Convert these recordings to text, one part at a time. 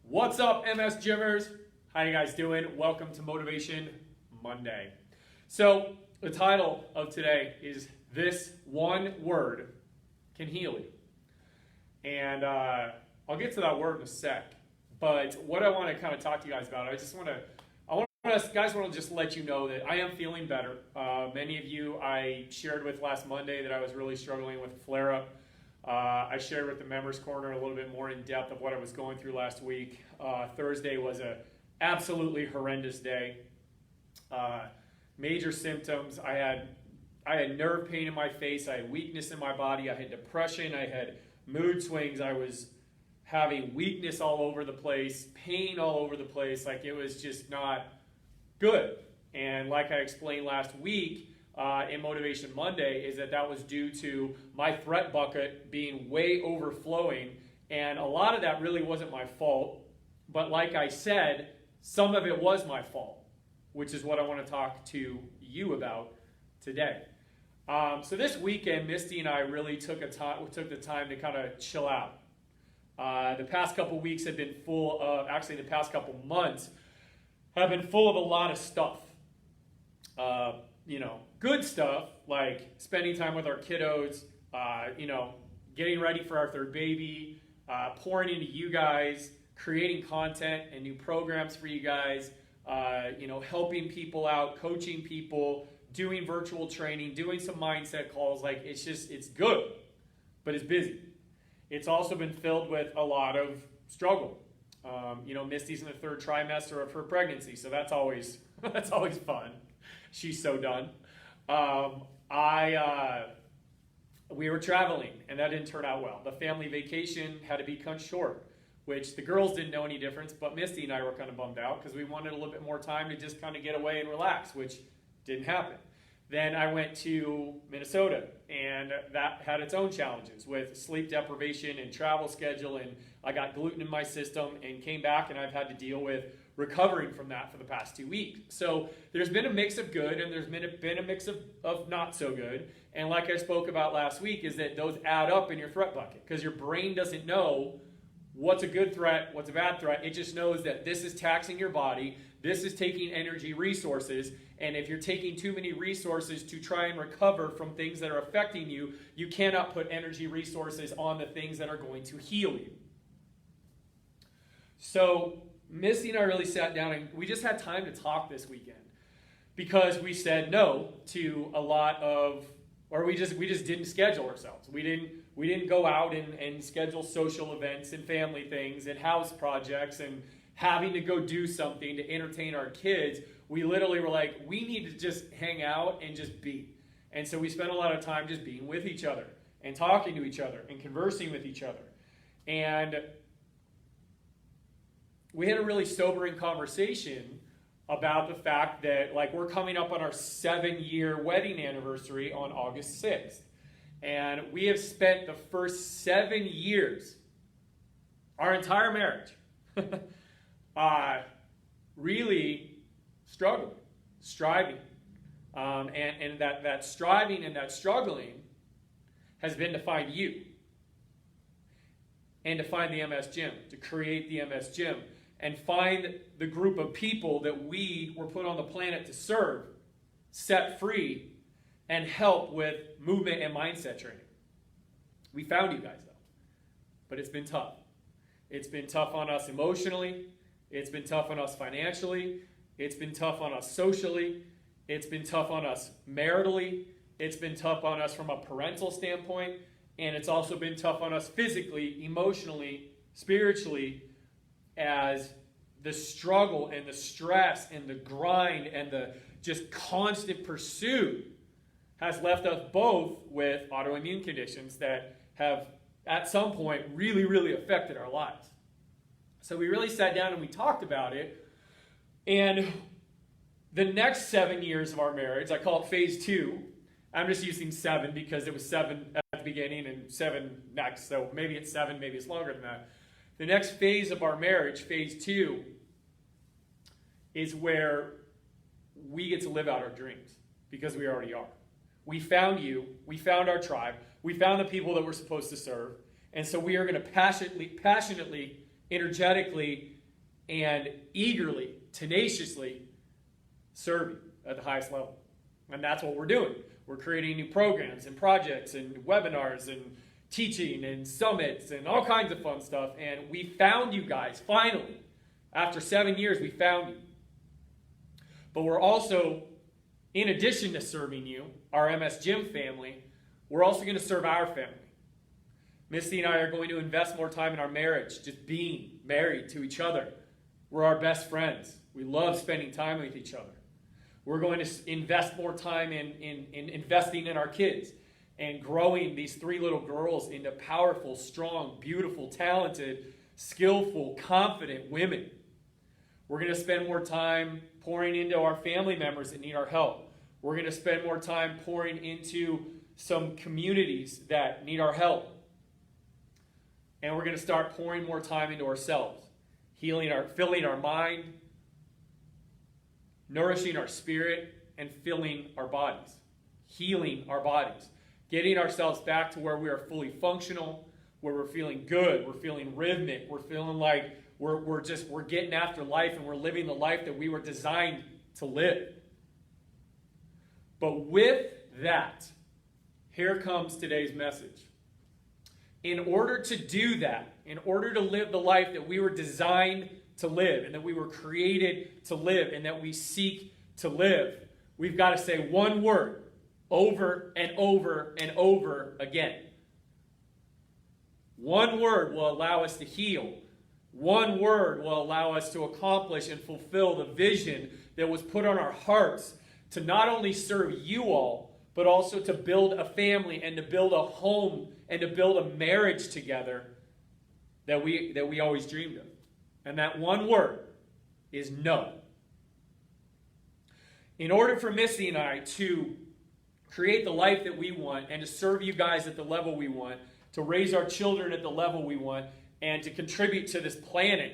What's up, MS Gymmers? How you guys doing? Welcome to Motivation Monday. So the title of today is This One Word Can Heal You. And I'll get to that word in a sec. But what I want to kind of talk to you guys about, I want to just let you know that I am feeling better. Many of you I shared with last Monday that I was really struggling with a flare-up. I shared with the Members Corner a little bit more in depth of what I was going through last week. Thursday was an absolutely horrendous day. Major symptoms. I had nerve pain in my face. I had weakness in my body. I had depression. I had mood swings. I was having weakness all over the place, pain all over the place. Like, it was just not good. And like I explained last week, in Motivation Monday, is that was due to my threat bucket being way overflowing, and a lot of that really wasn't my fault, but like I said, some of it was my fault, which is what I want to talk to you about today. So this weekend, Misty and I really took the time to kind of chill out. The past couple weeks have been full of, actually the past couple months have been full of a lot of stuff. Good stuff like spending time with our kiddos, getting ready for our third baby, pouring into you guys, creating content and new programs for you guys, helping people out, coaching people, doing virtual training, doing some mindset calls. Like, it's good, but it's busy. It's also been filled with a lot of struggle. Misty's in the third trimester of her pregnancy, so that's always fun. She's so done. We were traveling, and that didn't turn out well. The family vacation had to be cut short, which the girls didn't know any difference, but Misty and I were kind of bummed out because we wanted a little bit more time to just kind of get away and relax, which didn't happen. Then I went to Minnesota, and that had its own challenges with sleep deprivation and travel schedule, and I got gluten in my system and came back, and I've had to deal with recovering from that for the past 2 weeks. So there's been a mix of good, and there's been a mix of not so good. And like I spoke about last week, is that those add up in your threat bucket, because your brain doesn't know what's a good threat, what's a bad threat. It just knows that this is taxing your body, this is taking energy resources, and if you're taking too many resources to try and recover from things that are affecting you, you cannot put energy resources on the things that are going to heal you. So Misty and I really sat down, and we just had time to talk this weekend because we said no to a lot of, or we just didn't schedule ourselves. We didn't go out and schedule social events and family things and house projects and having to go do something to entertain our kids. We literally were like, we need to just hang out and just be. And so we spent a lot of time just being with each other and talking to each other and conversing with each other. And we had a really sobering conversation about the fact that, like, we're coming up on our 7-year wedding anniversary on August 6th. And we have spent the first 7 years, our entire marriage, really struggling, striving. And that striving and that struggling has been to find you and to find the MS Gym, to create the MS Gym, and find the group of people that we were put on the planet to serve, set free, and help with movement and mindset training. We found you guys, though. But it's been tough. It's been tough on us emotionally. It's been tough on us financially. It's been tough on us socially. It's been tough on us maritally. It's been tough on us from a parental standpoint. And it's also been tough on us physically, emotionally, spiritually, as the struggle and the stress and the grind and the just constant pursuit has left us both with autoimmune conditions that have at some point really, really affected our lives. So we really sat down and we talked about it. And the next 7 years of our marriage, I call it phase 2. I'm just using 7 because it was 7 at the beginning and 7 next. So maybe it's 7, maybe it's longer than that. The next phase of our marriage, phase 2, is where we get to live out our dreams because we already are. We found you, we found our tribe, we found the people that we're supposed to serve, and so we are going to passionately, energetically, and eagerly, tenaciously serving at the highest level. And that's what we're doing. We're creating new programs and projects and webinars and teaching and summits and all kinds of fun stuff. And we found you guys, finally. After 7 years, we found you. But we're also, in addition to serving you, our MS Gym family, we're also going to serve our family. Misty and I are going to invest more time in our marriage, just being married to each other. We're our best friends. We love spending time with each other. We're going to invest more time in investing in our kids and growing these 3 little girls into powerful, strong, beautiful, talented, skillful, confident women. We're going to spend more time pouring into our family members that need our help. We're going to spend more time pouring into some communities that need our help. And we're going to start pouring more time into ourselves, filling our mind, nourishing our spirit, and filling our bodies, healing our bodies, getting ourselves back to where we are fully functional, where we're feeling good, we're feeling rhythmic, we're feeling like we're getting after life and we're living the life that we were designed to live. But with that, here comes today's message. In order to do that, in order to live the life that we were designed to live and that we were created to live and that we seek to live, we've got to say one word over and over and over again. One word will allow us to heal. One word will allow us to accomplish and fulfill the vision that was put on our hearts to not only serve you all, but also to build a family and to build a home and to build a marriage together that we always dreamed of. And that one word is no. In order for Missy and I to create the life that we want and to serve you guys at the level we want, to raise our children at the level we want, and to contribute to this planet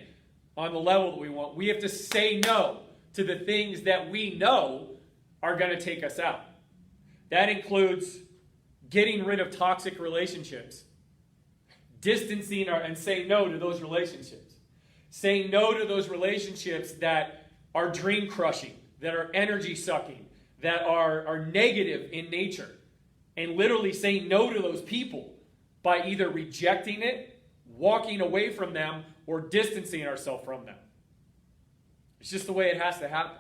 on the level that we want, we have to say no to the things that we know are going to take us out. That includes getting rid of toxic relationships, distancing and saying no to those relationships, saying no to those relationships that are dream crushing, that are energy sucking, that are negative in nature, and literally saying no to those people by either rejecting it, walking away from them, or distancing ourselves from them. It's just the way it has to happen.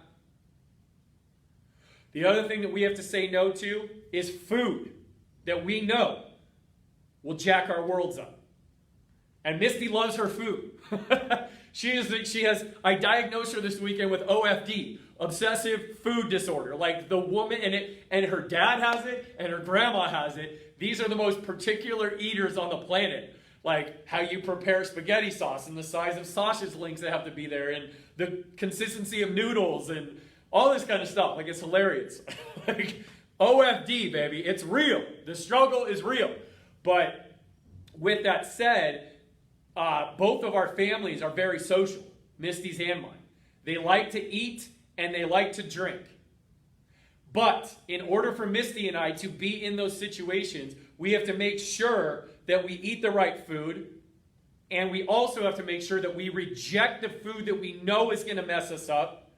The other thing that we have to say no to is food that we know will jack our worlds up. And Misty loves her food. I diagnosed her this weekend with OFD, obsessive food disorder. Like the woman, and her dad has it, and her grandma has it. These are the most particular eaters on the planet. Like how you prepare spaghetti sauce and the size of sausage links that have to be there and the consistency of noodles and all this kind of stuff. Like, it's hilarious. Like, OFD, baby. It's real. The struggle is real. But with that said, both of our families are very social, Misty's and mine. They like to eat and they like to drink. But in order for Misty and I to be in those situations, we have to make sure that we eat the right food, and we also have to make sure that we reject the food that we know is going to mess us up,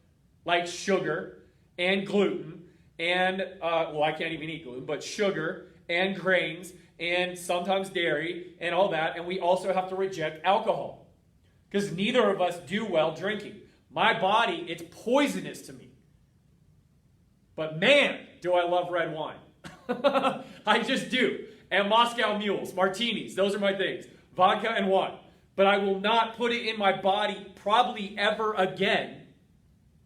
like sugar and gluten and, I can't even eat gluten, but sugar and grains and sometimes dairy and all that. And we also have to reject alcohol because neither of us do well drinking. My body, it's poisonous to me. But man, do I love red wine. I just do. And Moscow mules, martinis, those are my things. Vodka and wine. But I will not put it in my body probably ever again,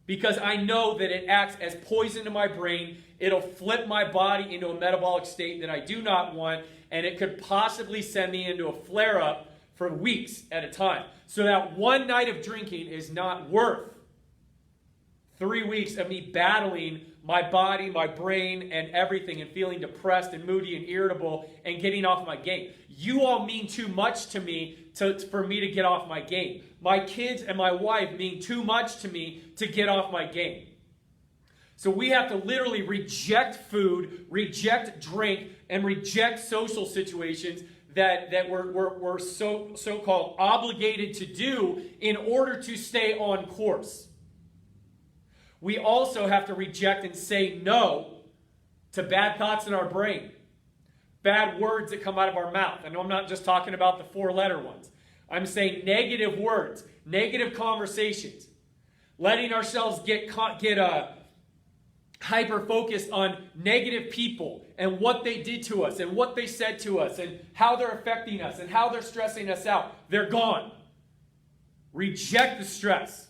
because I know that it acts as poison to my brain. It'll flip my body into a metabolic state that I do not want, and it could possibly send me into a flare-up for weeks at a time. So that one night of drinking is not worth 3 weeks of me battling my body, my brain, and everything, and feeling depressed and moody and irritable and getting off my game. You all mean too much to me for me to get off my game. My kids and my wife mean too much to me to get off my game. So we have to literally reject food, reject drink, and reject social situations that we're so-called obligated to do in order to stay on course. We also have to reject and say no to bad thoughts in our brain, bad words that come out of our mouth. I know I'm not just talking about the 4-letter ones. I'm saying negative words, negative conversations, letting ourselves get hyper-focused on negative people and what they did to us and what they said to us and how they're affecting us and how they're stressing us out. They're gone. Reject the stress.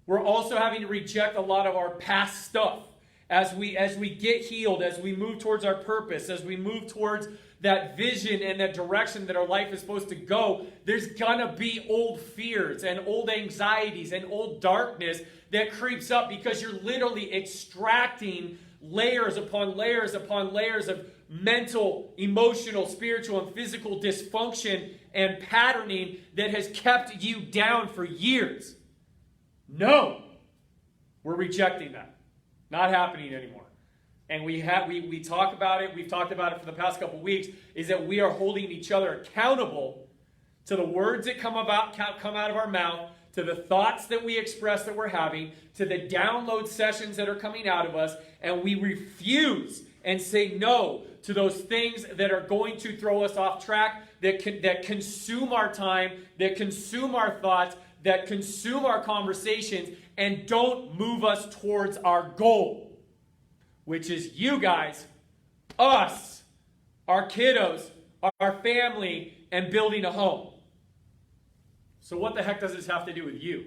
We're also having to reject a lot of our past stuff as we get healed, as we move towards our purpose, as we move towards that vision and that direction that our life is supposed to go. There's gonna be old fears and old anxieties and old darkness that creeps up because you're literally extracting layers upon layers upon layers of mental, emotional, spiritual, and physical dysfunction and patterning that has kept you down for years. No, we're rejecting that. Not happening anymore. And we talk about it, we've talked about it for the past couple weeks, is that we are holding each other accountable to the words that come out of our mouth, to the thoughts that we express that we're having, to the download sessions that are coming out of us, and we refuse and say no to those things that are going to throw us off track, that consume our time, that consume our thoughts, that consume our conversations, and don't move us towards our goal, which is you guys, us, our kiddos, our family, and building a home. So what the heck does this have to do with you?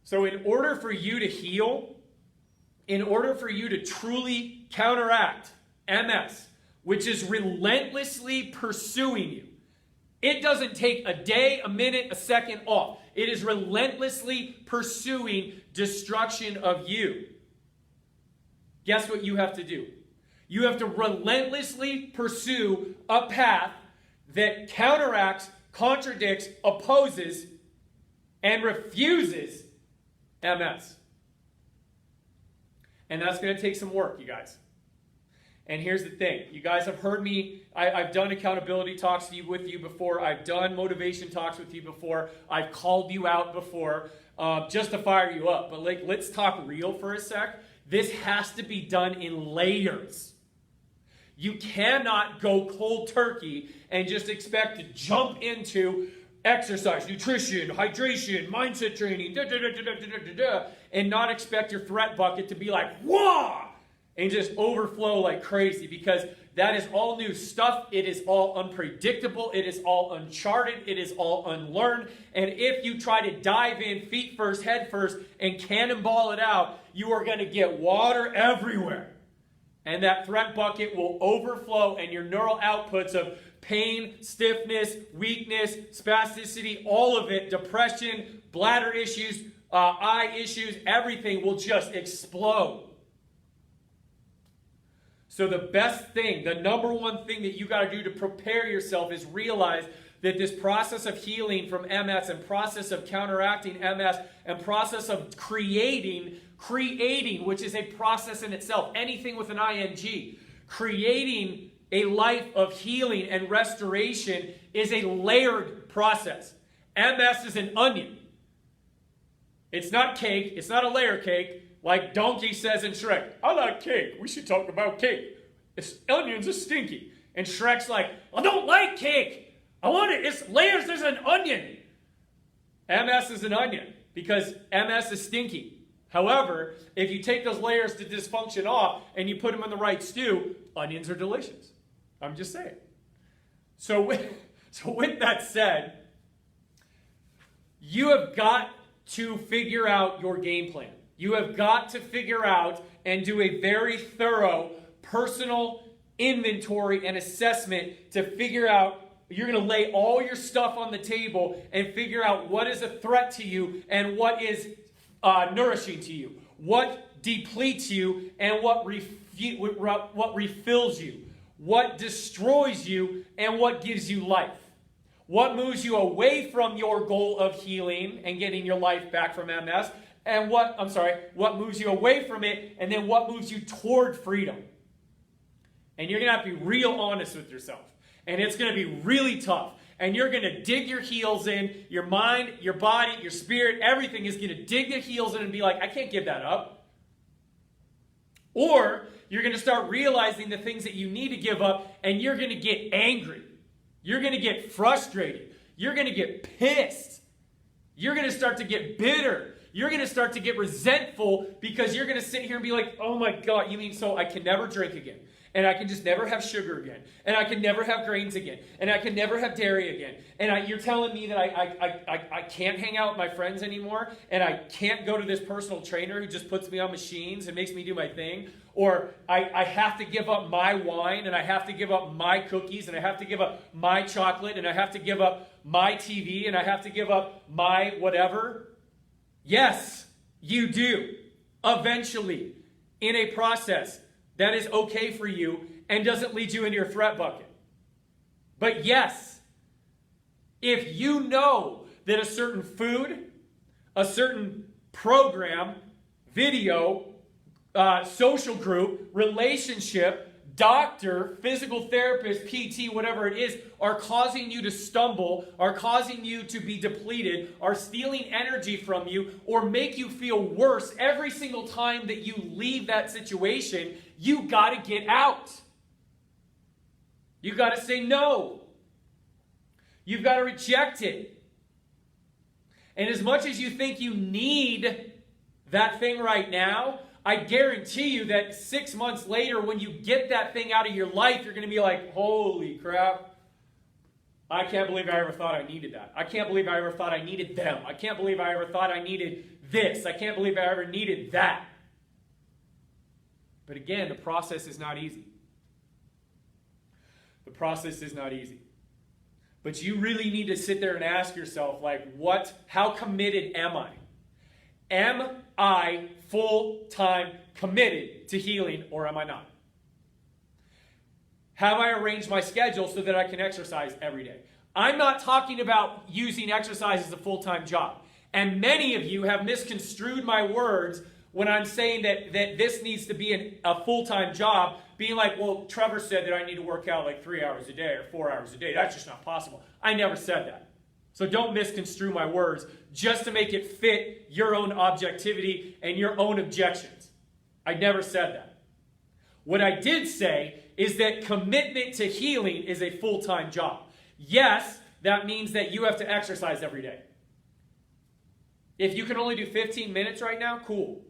So in order for you to heal, in order for you to truly counteract MS, which is relentlessly pursuing you, it doesn't take a day, a minute, a second off. It is relentlessly pursuing destruction of you. Guess what you have to do? You have to relentlessly pursue a path that counteracts, contradicts, opposes, and refuses MS. And that's going to take some work, you guys. And here's the thing. You guys have heard me. I've done accountability talks with you before. I've done motivation talks with you before. I've called you out before just to fire you up. But let's talk real for a sec. This has to be done in layers. You cannot go cold turkey and just expect to jump into exercise, nutrition, hydration, mindset training, and not expect your threat bucket to be like, whoa, and just overflow like crazy, because that is all new stuff. It is all unpredictable. It is all uncharted. It is all unlearned. And if you try to dive in feet first, head first, and cannonball it out, you are going to get water everywhere. And that threat bucket will overflow, and your neural outputs of pain, stiffness, weakness, spasticity, all of it, depression, bladder issues, eye issues, everything will just explode. So the best thing, the number one thing that you got to do to prepare yourself is realize that this process of healing from MS and process of counteracting MS and process of creating, which is a process in itself, anything with an ing, creating a life of healing and restoration is a layered process. MS is an onion. It's not cake. It's not a layer cake. Like Donkey says in Shrek, I like cake. We should talk about cake. Onions are stinky. And Shrek's like, I don't like cake. I want it. It's layers. There's an onion. MS is an onion because MS is stinky. However, if you take those layers to dysfunction off and you put them in the right stew, onions are delicious. I'm just saying. So with that said, you have got to figure out your game plan. You have got to figure out and do a very thorough personal inventory and assessment to figure out. You're going to lay all your stuff on the table and figure out what is a threat to you and what is nourishing to you, what depletes you and what refills you, what destroys you and what gives you life, what moves you away from your goal of healing and getting your life back from MS, and what moves you away from it, and then what moves you toward freedom. And you're going to have to be real honest with yourself. And it's going to be really tough. And you're going to dig your heels in. Your mind, your body, your spirit, everything is going to dig their heels in and be like, I can't give that up. Or you're going to start realizing the things that you need to give up, and you're going to get angry. You're going to get frustrated. You're going to get pissed. You're going to start to get bitter. You're going to start to get resentful because you're going to sit here and be like, oh my God, you mean so I can never drink again? And I can just never have sugar again. And I can never have grains again. And I can never have dairy again. And you're telling me that I can't hang out with my friends anymore. And I can't go to this personal trainer who just puts me on machines and makes me do my thing. Or I have to give up my wine. And I have to give up my cookies. And I have to give up my chocolate. And I have to give up my TV. And I have to give up my whatever. Yes, you do. Eventually, in a process that is okay for you and doesn't lead you into your threat bucket. But yes, if you know that a certain food, a certain program, video, social group, relationship, doctor, physical therapist, PT, whatever it is, are causing you to stumble, are causing you to be depleted, are stealing energy from you, or make you feel worse every single time that you leave that situation, you got to get out. You got to say no. You've got to reject it. And as much as you think you need that thing right now, I guarantee you that 6 months later, when you get that thing out of your life, you're going to be like, holy crap, I can't believe I ever thought I needed that. I can't believe I ever thought I needed them. I can't believe I ever thought I needed this. I can't believe I ever needed that. But again, the process is not easy. The process is not easy. But you really need to sit there and ask yourself, like, how committed am I? Am I full-time committed to healing, or am I not? Have I arranged my schedule so that I can exercise every day? I'm not talking about using exercise as a full-time job. And many of you have misconstrued my words when I'm saying that this needs to be a full-time job, being like, well, Trevor said that I need to work out like 3 hours a day or 4 hours a day. That's just not possible. I never said that. So don't misconstrue my words just to make it fit your own objectivity and your own objections. I never said that. What I did say is that commitment to healing is a full-time job. Yes, that means that you have to exercise every day. If you can only do 15 minutes right now, cool.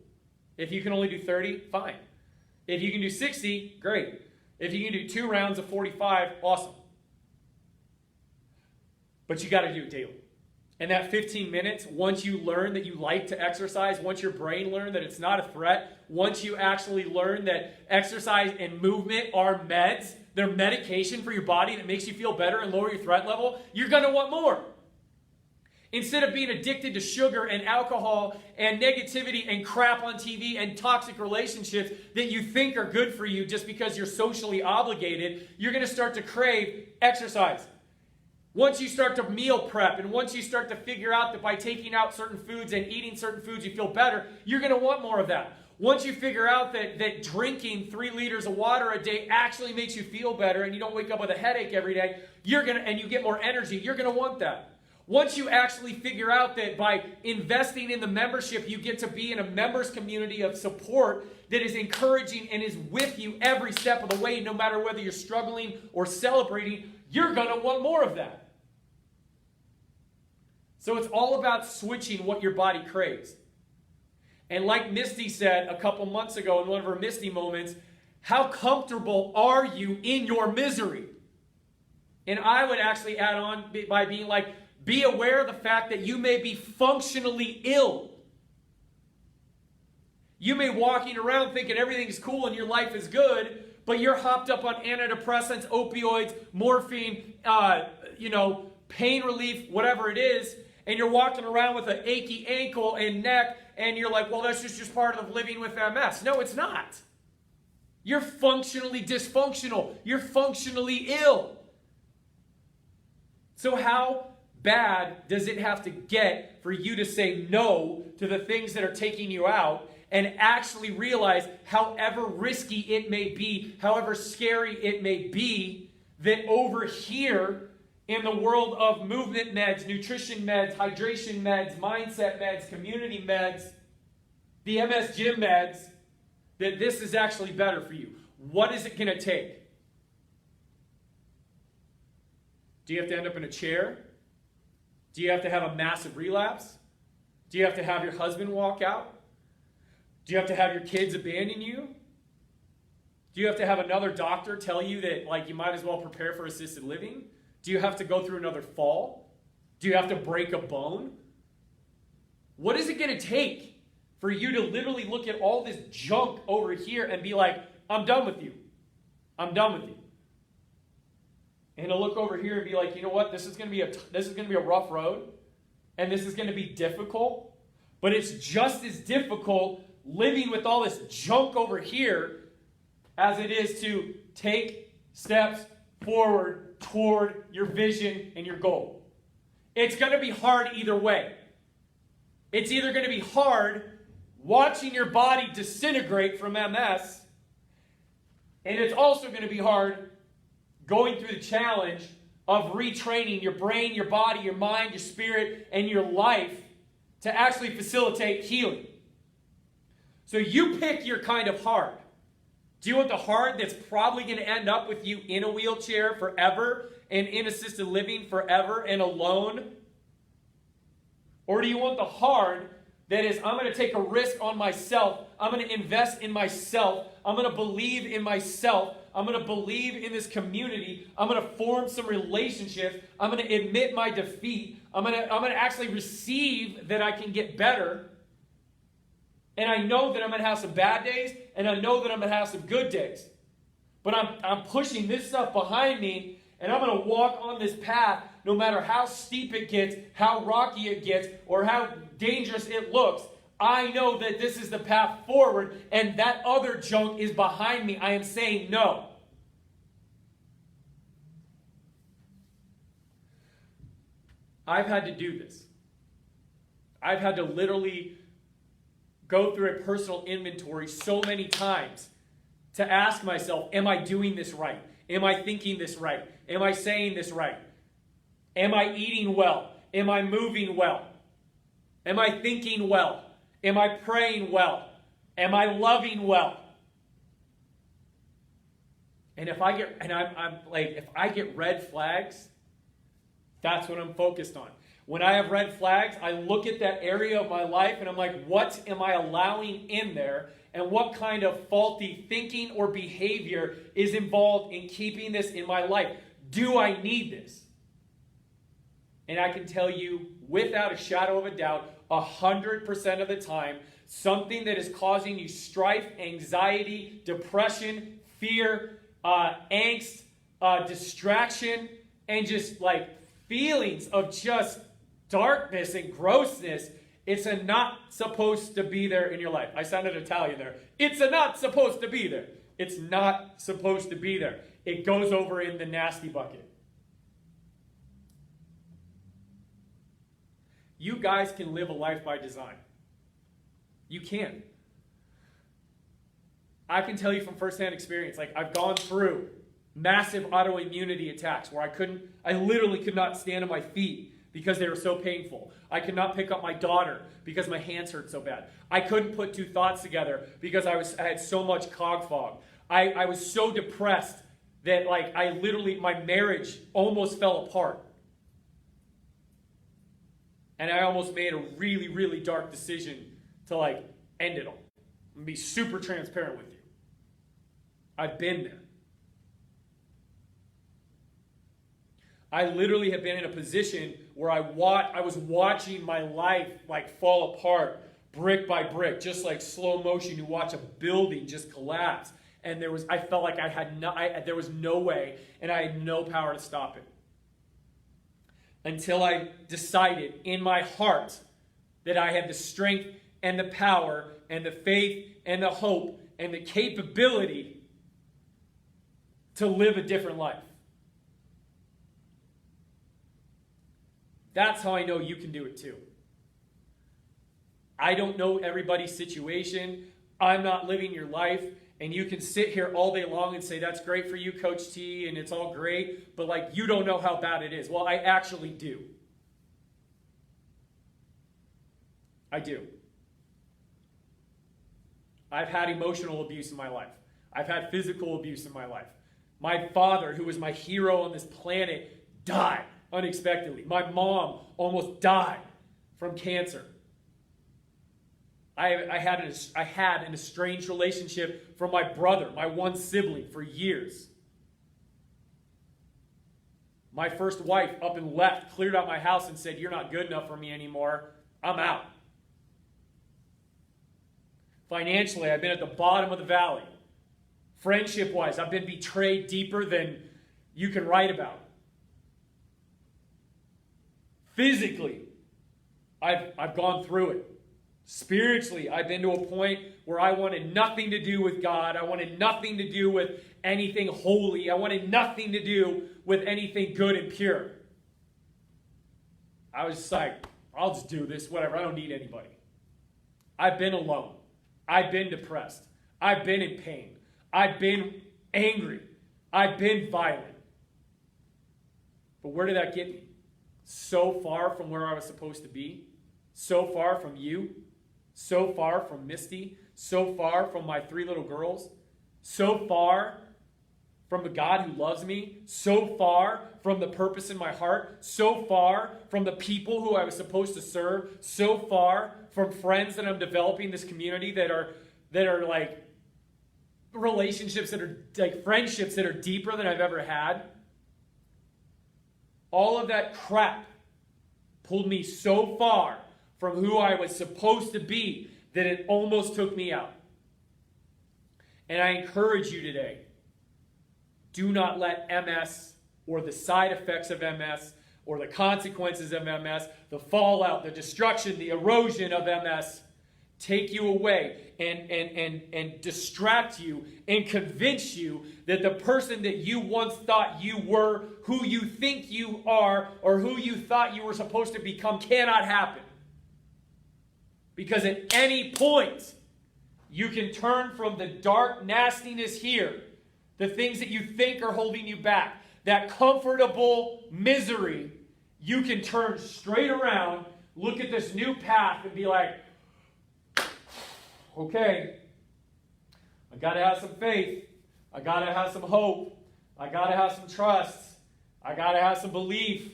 If you can only do 30, fine. If you can do 60, great. If you can do 2 rounds of 45, awesome. But you got to do it daily. And that 15 minutes, once you learn that you like to exercise, once your brain learns that it's not a threat, once you actually learn that exercise and movement are meds, they're medication for your body that makes you feel better and lower your threat level, you're going to want more. Instead of being addicted to sugar and alcohol and negativity and crap on TV and toxic relationships that you think are good for you just because you're socially obligated, you're going to start to crave exercise. Once you start to meal prep and once you start to figure out that by taking out certain foods and eating certain foods you feel better, you're going to want more of that. Once you figure out that drinking 3 liters of water a day actually makes you feel better and you don't wake up with a headache every day, and you get more energy, you're going to want that. Once you actually figure out that by investing in the membership, you get to be in a members community of support that is encouraging and is with you every step of the way, no matter whether you're struggling or celebrating, you're going to want more of that. So it's all about switching what your body craves. And like Misty said a couple months ago in one of her Misty moments, how comfortable are you in your misery? And I would actually add on by being like, be aware of the fact that you may be functionally ill. You may be walking around thinking everything is cool and your life is good, but you're hopped up on antidepressants, opioids, morphine, pain relief, whatever it is, and you're walking around with an achy ankle and neck, and you're like, well, that's just part of living with MS. No, it's not. You're functionally dysfunctional. You're functionally ill. So how bad does it have to get for you to say no to the things that are taking you out and actually realize, however risky it may be, however scary it may be, that over here in the world of movement meds, nutrition meds, hydration meds, mindset meds, community meds, the MS Gym meds, that this is actually better for you. What is it going to take? Do you have to end up in a chair? Do you have to have a massive relapse? Do you have to have your husband walk out? Do you have to have your kids abandon you? Do you have to have another doctor tell you that like you might as well prepare for assisted living? Do you have to go through another fall? Do you have to break a bone? What is it going to take for you to literally look at all this junk over here and be like, I'm done with you. I'm done with you. And to look over here and be like, you know what? This is going to be a rough road, and this is going to be difficult. But it's just as difficult living with all this junk over here as it is to take steps forward toward your vision and your goal. It's going to be hard either way. It's either going to be hard watching your body disintegrate from MS, and it's also going to be hard going through the challenge of retraining your brain, your body, your mind, your spirit, and your life to actually facilitate healing. So you pick your kind of hard. Do you want the hard that's probably going to end up with you in a wheelchair forever and in assisted living forever and alone? Or do you want the hard that is, I'm going to take a risk on myself, I'm going to invest in myself, I'm going to believe in myself, I'm going to believe in this community, I'm going to form some relationships, I'm going to admit my defeat, I'm going to actually receive that I can get better, and I know that I'm going to have some bad days, and I know that I'm going to have some good days. But I'm pushing this stuff behind me, and I'm going to walk on this path no matter how steep it gets, how rocky it gets, or how dangerous it looks. I know that this is the path forward, and that other junk is behind me. I am saying no. I've had to do this. I've had to literally go through a personal inventory so many times to ask myself, am I doing this right? Am I thinking this right? Am I saying this right? Am I eating well? Am I moving well? Am I thinking well? Am I praying well? Am I loving well? And if I get red flags, that's what I'm focused on. When I have red flags, I look at that area of my life and I'm like, what am I allowing in there? And what kind of faulty thinking or behavior is involved in keeping this in my life? Do I need this? And I can tell you without a shadow of a doubt, 100% of the time, something that is causing you strife, anxiety, depression, fear, angst, distraction, and just like feelings of just darkness and grossness, it's a not supposed to be there in your life. I sounded Italian there. It's a not supposed to be there. It's not supposed to be there. It goes over in the nasty bucket. You guys can live a life by design. You can. I can tell you from firsthand experience, like I've gone through massive autoimmunity attacks where I literally could not stand on my feet because they were so painful. I could not pick up my daughter because my hands hurt so bad. I couldn't put two thoughts together because I had so much cog fog. I was so depressed that like my marriage almost fell apart. And I almost made a really, really dark decision to like end it all. I'm gonna be super transparent with you. I've been there. I literally have been in a position where I was watching my life like fall apart brick by brick, just like slow motion. You watch a building just collapse, and I felt like there was no way, and I had no power to stop it. Until I decided in my heart that I had the strength and the power and the faith and the hope and the capability to live a different life. That's how I know you can do it too. I don't know everybody's situation. I'm not living your life. And you can sit here all day long and say, that's great for you, Coach T, and it's all great, but like, you don't know how bad it is. Well, I actually do. I do. I've had emotional abuse in my life. I've had physical abuse in my life. My father, who was my hero on this planet, died unexpectedly. My mom almost died from cancer. I had an estranged relationship from my brother, my one sibling, for years. My first wife up and left, cleared out my house and said, you're not good enough for me anymore. I'm out. Financially, I've been at the bottom of the valley. Friendship-wise, I've been betrayed deeper than you can write about. Physically, I've gone through it. Spiritually, I've been to a point where I wanted nothing to do with God. I wanted nothing to do with anything holy. I wanted nothing to do with anything good and pure. I was just like, I'll just do this, whatever. I don't need anybody. I've been alone. I've been depressed. I've been in pain. I've been angry. I've been violent. But where did that get me? So far from where I was supposed to be. So far from you. So far from Misty. So far from my 3 little girls. So far from the God who loves me. So far from the purpose in my heart. So far from the people who I was supposed to serve. So far from friends that I'm developing in this community that are like relationships that are like friendships that are deeper than I've ever had. All of that crap pulled me so far from who I was supposed to be that it almost took me out. And I encourage you today, do not let MS or the side effects of MS or the consequences of MS, the fallout, the destruction, the erosion of MS take you away and distract you and convince you that the person that you once thought you were, who you think you are, or who you thought you were supposed to become cannot happen. Because at any point, you can turn from the dark nastiness here, the things that you think are holding you back, that comfortable misery, you can turn straight around, look at this new path and be like, okay, I got to have some faith. I got to have some hope. I got to have some trust. I got to have some belief.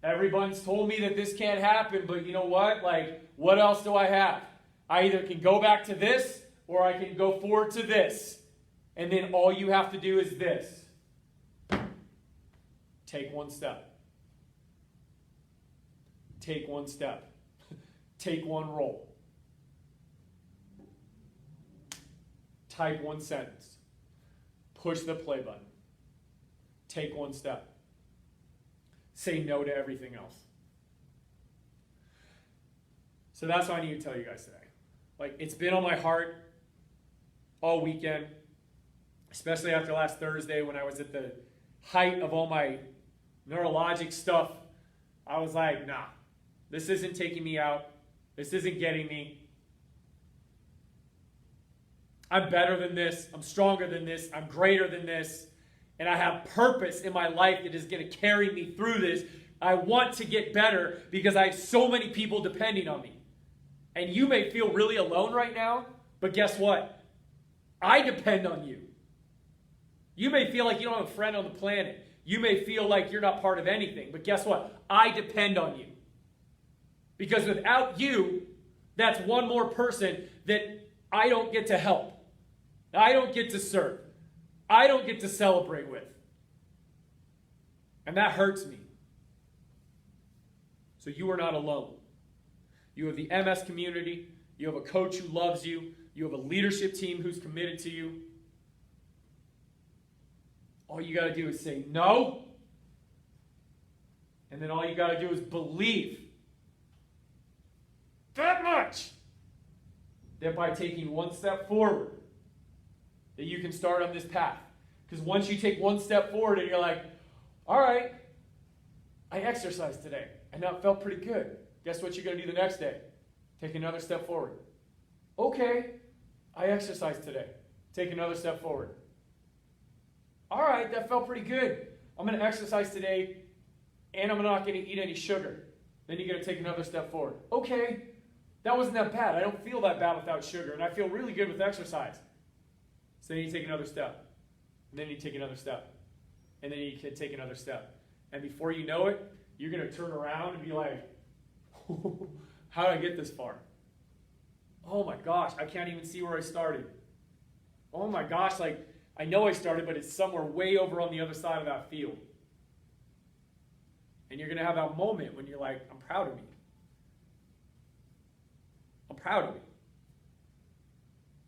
Everyone's told me that this can't happen, but you know what? Like, what else do I have? I either can go back to this or I can go forward to this. And then all you have to do is this. Take one step. Take one step. Take one roll. Type one sentence. Push the play button. Take one step. Say no to everything else. So that's what I need to tell you guys today. Like, it's been on my heart all weekend, especially after last Thursday when I was at the height of all my neurologic stuff. I was like, nah, this isn't taking me out. This isn't getting me. I'm better than this. I'm stronger than this. I'm greater than this. And I have purpose in my life that is going to carry me through this. I want to get better because I have so many people depending on me. And you may feel really alone right now, but guess what? I depend on you. You may feel like you don't have a friend on the planet. You may feel like you're not part of anything, but guess what? I depend on you. Because without you, that's one more person that I don't get to help. I don't get to serve. I don't get to celebrate with. And that hurts me. So you are not alone. You have the MS community. You have a coach who loves you. You have a leadership team who's committed to you. All you got to do is say no. And then all you got to do is believe that much. That by taking one step forward, that you can start on this path. Because once you take one step forward and you're like, all right, I exercised today and that felt pretty good. Guess what you're going to do the next day? Take another step forward. Okay, I exercised today. Take another step forward. All right, that felt pretty good. I'm going to exercise today, and I'm not going to eat any sugar. Then you're going to take another step forward. Okay, that wasn't that bad. I don't feel that bad without sugar, and I feel really good with exercise. So then you take another step, and then you take another step, and then you can take another step. And before you know it, you're going to turn around and be like, how did I get this far? Oh my gosh, I can't even see where I started. Oh my gosh, like, I know I started, but it's somewhere way over on the other side of that field. And you're going to have that moment when you're like, I'm proud of me. I'm proud of me.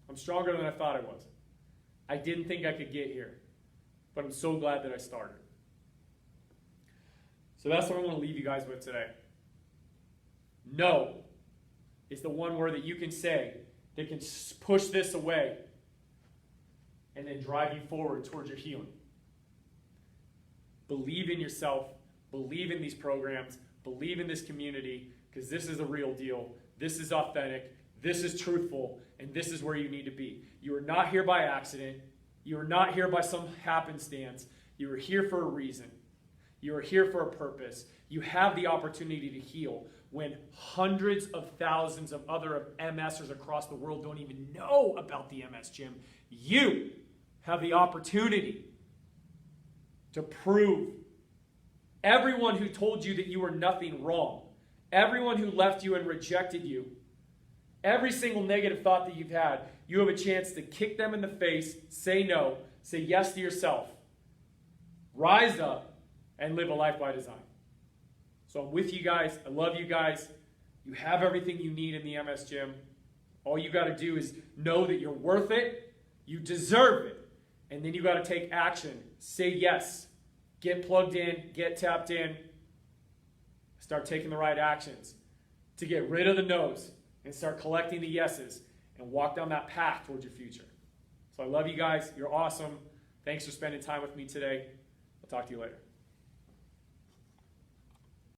I'm stronger than I thought I was. I didn't think I could get here, but I'm so glad that I started. So that's what I want to leave you guys with today. No is the one word that you can say that can push this away and then drive you forward towards your healing. Believe in yourself. Believe in these programs. Believe in this community, because this is a real deal. This is authentic. This is truthful. And this is where you need to be. You are not here by accident. You are not here by some happenstance. You are here for a reason. You are here for a purpose. You have the opportunity to heal when hundreds of thousands of other MSers across the world don't even know about the MS Gym. You have the opportunity to prove everyone who told you that you were nothing wrong, everyone who left you and rejected you, every single negative thought that you've had, you have a chance to kick them in the face, say no, say yes to yourself, rise up, and live a life by design. So I'm with you guys. I love you guys. You have everything you need in the MS Gym. All you got to do is know that you're worth it. You deserve it. And then you got to take action. Say yes. Get plugged in. Get tapped in. Start taking the right actions to get rid of the no's and start collecting the yeses and walk down that path towards your future. So I love you guys. You're awesome. Thanks for spending time with me today. I'll talk to you later.